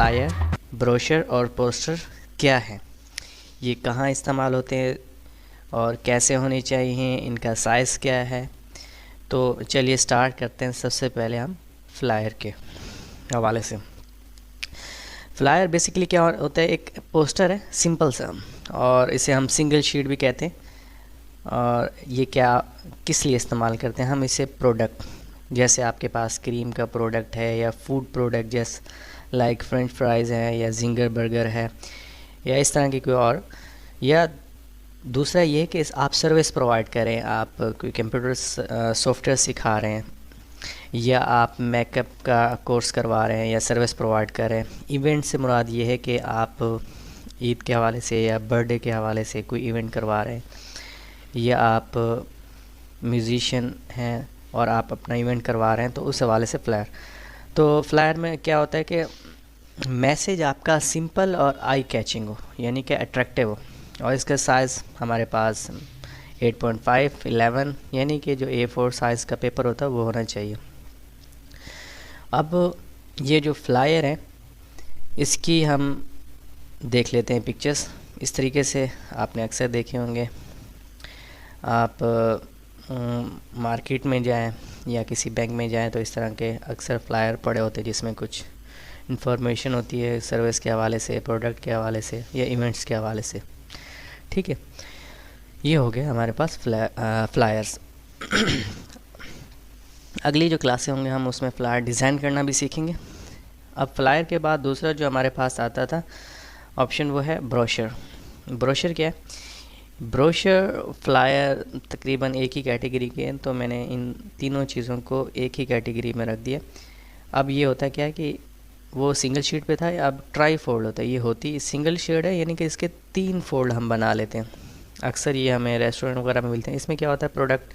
Flyer, brochure और poster क्या है, ये कहाँ इस्तेमाल होते हैं और कैसे होने चाहिए, इनका साइज़ क्या है। तो चलिए स्टार्ट करते हैं। सबसे पहले हम फ्लायर के हवाले से। फ्लायर बेसिकली क्या होता है, एक पोस्टर है सिंपल सा, और इसे हम सिंगल शीट भी कहते हैं। और ये क्या किस लिए इस्तेमाल करते हैं, हम इसे प्रोडक्ट, जैसे आपके पास क्रीम का प्रोडक्ट है या फूड प्रोडक्ट जैसे लाइक फ्रेंच फ्राइज़ है या जिंगर बर्गर है या इस तरह की कोई और, या दूसरा ये कि आप सर्विस प्रोवाइड करें, आप कोई कंप्यूटर सॉफ्टवेयर सिखा रहे हैं या आप मेकअप का कोर्स करवा रहे हैं या सर्विस प्रोवाइड कर रहे हैं। इवेंट से मुराद ये है कि आप ईद के हवाले से या बर्थडे के हवाले से कोई इवेंट करवा रहे हैं, या आप म्यूज़िशियन हैं और आप अपना इवेंट करवा रहे हैं, तो उस हवाले से फ्लायर। तो फ्लायर में क्या होता है कि मैसेज आपका सिंपल और आई कैचिंग हो, यानी कि अट्रैक्टिव हो, और इसका साइज़ हमारे पास 8.5 11, यानी कि जो A4 साइज़ का पेपर होता है वो होना चाहिए। अब ये जो फ्लायर है इसकी हम देख लेते हैं पिक्चर्स। इस तरीके से आपने अक्सर देखे होंगे, आप मार्केट में जाएं या किसी बैंक में जाएं तो इस तरह के अक्सर फ्लायर पड़े होते हैं जिसमें कुछ इन्फॉर्मेशन होती है सर्विस के हवाले से, प्रोडक्ट के हवाले से या इवेंट्स के हवाले से। ठीक है, ये हो गया हमारे पास फ्लायर्स। अगली जो क्लासें होंगे हम उसमें फ्लायर डिज़ाइन करना भी सीखेंगे। अब फ्लायर के बाद दूसरा जो हमारे पास आता था ऑप्शन वो है ब्रोशर। ब्रोशर क्या है, ब्रोशर फ्लायर तकरीबन एक ही कैटेगरी के हैं, तो मैंने इन तीनों चीज़ों को एक ही कैटेगरी में रख दिया। अब ये होता क्या है कि वो सिंगल शीट पे था, अब ट्राई फोल्ड होता है। ये होती सिंगल शीट है, यानी कि इसके 3 फोल्ड हम बना लेते हैं। अक्सर ये हमें रेस्टोरेंट वगैरह में मिलते हैं। इसमें क्या होता है, प्रोडक्ट,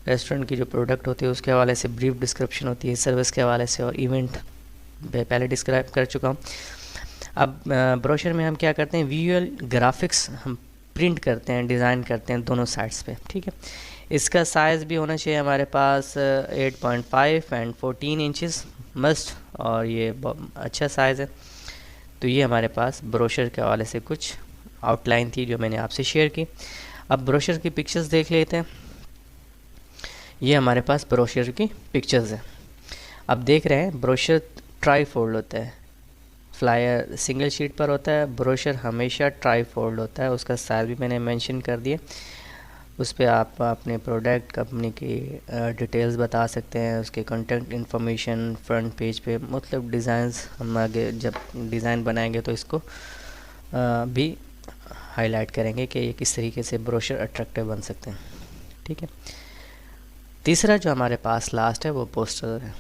रेस्टोरेंट की जो प्रोडक्ट होती है उसके हवाले से ब्रीफ डिस्क्रिप्शन होती है, सर्विस के हवाले से, और इवेंट पहले डिस्क्राइब कर चुका हूँ। अब ब्रोशर में हम क्या करते हैं, विजुअल ग्राफिक्स हम प्रिंट करते हैं, डिज़ाइन करते हैं दोनों साइड्स पे। ठीक है, इसका साइज़ भी होना चाहिए हमारे पास 8.5 एंड 14 इंचज़ मस्ट, और ये अच्छा साइज़ है। तो ये हमारे पास ब्रोशर के हवाले से कुछ आउटलाइन थी जो मैंने आपसे शेयर की। अब ब्रोशर की पिक्चर्स देख लेते हैं। ये हमारे पास ब्रोशर की पिक्चर्स है। अब देख रहे हैं ब्रोशर ट्राई फोल्ड होता है, फ्लायर सिंगल शीट पर होता है, ब्रोशर हमेशा ट्राई फोल्ड होता है। उसका साइज भी मैंने मेंशन कर दिया, उस पर आप अपने प्रोडक्ट कंपनी की डिटेल्स बता सकते हैं, उसके कॉन्टैक्ट इन्फॉर्मेशन फ्रंट पेज पे, मतलब डिज़ाइंस हम आगे जब डिज़ाइन बनाएंगे तो इसको भी हाईलाइट करेंगे कि ये किस तरीके से ब्रोशर अट्रैक्टिव बन सकते हैं। ठीक है, तीसरा जो हमारे पास लास्ट है वो पोस्टर है।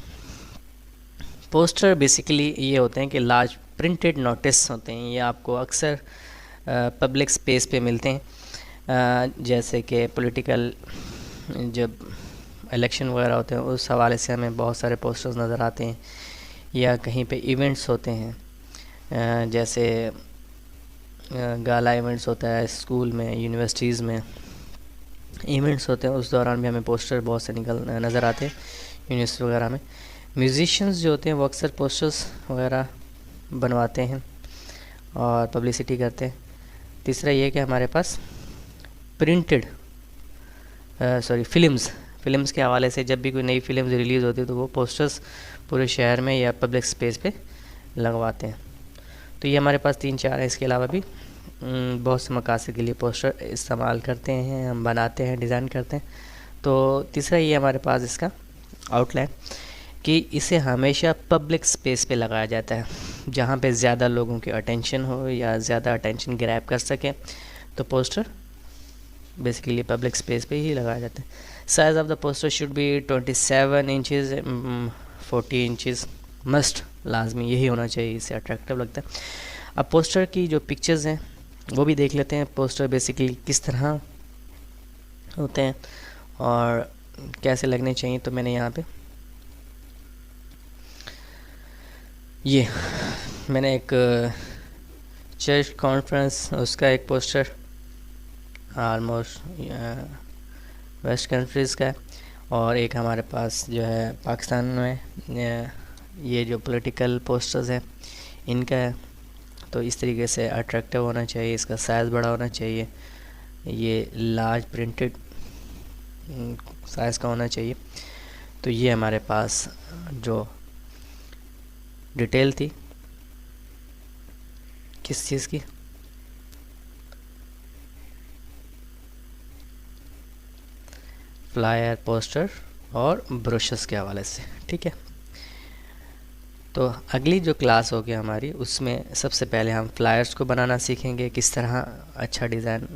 पोस्टर बेसिकली ये होते हैं कि लार्ज प्रिंटेड नोटिस होते हैं, ये आपको अक्सर पब्लिक स्पेस पे मिलते हैं, जैसे कि पॉलिटिकल जब इलेक्शन वगैरह होते हैं उस हवाले से हमें बहुत सारे पोस्टर्स नज़र आते हैं, या कहीं पे इवेंट्स होते हैं, जैसे गाला इवेंट्स होता है स्कूल में, यूनिवर्सिटीज़ में इवेंट्स होते हैं, उस दौरान भी हमें पोस्टर बहुत से नज़र आते हैं यूनिवर्सिटी वगैरह में। म्यूज़िशियंस जो होते हैं वो अक्सर पोस्टर्स वगैरह बनवाते हैं और पब्लिसिटी करते हैं। तीसरा ये कि हमारे पास प्रिंटेड फिल्म्स के हवाले से जब भी कोई नई फिल्म रिलीज़ होती है तो वो पोस्टर्स पूरे शहर में या पब्लिक स्पेस पे लगवाते हैं। तो ये हमारे पास 3-4 है। इसके अलावा भी बहुत से मकासद के लिए पोस्टर इस्तेमाल करते हैं, हम बनाते हैं, डिज़ाइन करते हैं। तो तीसरा ये हमारे पास इसका आउटलाइन कि इसे हमेशा पब्लिक स्पेस पे लगाया जाता है, जहाँ पे ज़्यादा लोगों की अटेंशन हो या ज़्यादा अटेंशन ग्रैब कर सके, तो पोस्टर बेसिकली पब्लिक स्पेस पे ही लगाया जाता है। Size of the poster should be 27 inches 40 inches must, लाजमी यही होना चाहिए, इससे अट्रैक्टिव लगता है। अब पोस्टर की जो पिक्चर्स हैं वो भी देख लेते हैं। पोस्टर बेसिकली किस तरह होते हैं और कैसे लगने चाहिए। तो मैंने यहाँ पे ये मैंने एक चर्च कॉन्फ्रेंस उसका एक पोस्टर ऑलमोस्ट वेस्ट कंट्रीज़ का है, और एक हमारे पास जो है पाकिस्तान में ये जो पॉलिटिकल पोस्टर्स हैं इनका है। तो इस तरीके से अट्रैक्टिव होना चाहिए, इसका साइज़ बड़ा होना चाहिए, ये लार्ज प्रिंटेड साइज़ का होना चाहिए। तो ये हमारे पास जो डिटेल थी किस चीज़ की, फ्लायर, पोस्टर और ब्रोशर्स के हवाले से। ठीक है, तो अगली जो क्लास होगी हमारी, उसमें सबसे पहले हम फ्लायर्स को बनाना सीखेंगे, किस तरह अच्छा डिज़ाइन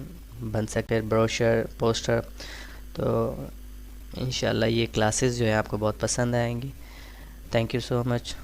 बन सके, ब्रोशर, पोस्टर। तो इंशाल्लाह ये क्लासेस जो है आपको बहुत पसंद आएंगी। Thank you so much.